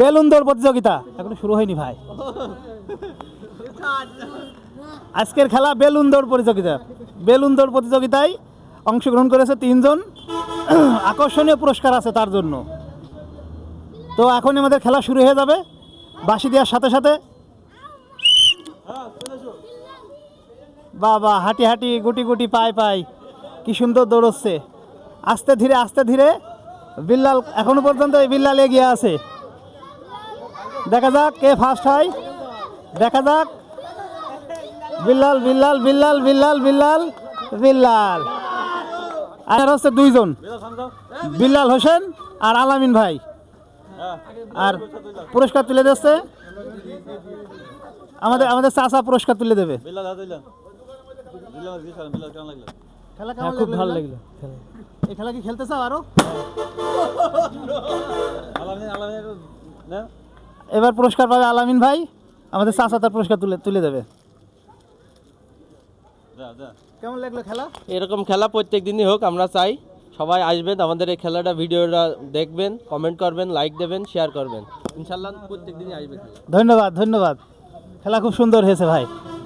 Balloon দৌড় প্রতিযোগিতা এখনো শুরু হয়নি ভাই। আজকের খেলা বেলুন দৌড় প্রতিযোগিতা। বেলুন দৌড় প্রতিযোগিতায় অংশগ্রহণ করেছে 3 জন। আকর্ষণীয় পুরস্কার আছে তার জন্য। তো এখন আমাদের খেলা শুরু হয়ে যাবে বাঁশি দেওয়ার সাথে সাথে। বাবা হাঁটি হাঁটি গুটি গুটি পায় পায় কি সুন্দর দৌড়চ্ছে। আস্তে ধীরে বিল্লাল এখনো পর্যন্ত এই বিল্লাল এগিয়ে আছে। দেখা যাক কে ফার্স্ট হয়, দেখা যাক। বিল্লাল বিল্লাল বিল্লাল বিল্লাল বিল্লাল বিল্লাল আর হচ্ছে 2 জন, বিল্লাল হোসেন আর আলামিন ভাই। আর পুরস্কার তুলে দিচ্ছে আমাদের চাচা, পুরস্কার তুলে দেবে। খেলা কেমন? খুব ভালো লাগলো। এই খেলা কি খেলতে চাও আরো? এবার পুরস্কার পাবে আলামিন ভাই, আমাদের চাচা তার পুরস্কার তুলে দেবে। কেমন লাগলো খেলা? এরকম খেলা প্রত্যেক দিনই হোক, আমরা চাই সবাই আসবেন আমাদের এই খেলাটা, ভিডিওটা দেখবেন, কমেন্ট করবেন, লাইক দেবেন, শেয়ার করবেন। ইনশাল্লাহ প্রত্যেক দিনই আসবে। ধন্যবাদ। খেলা খুব সুন্দর হয়েছে ভাই।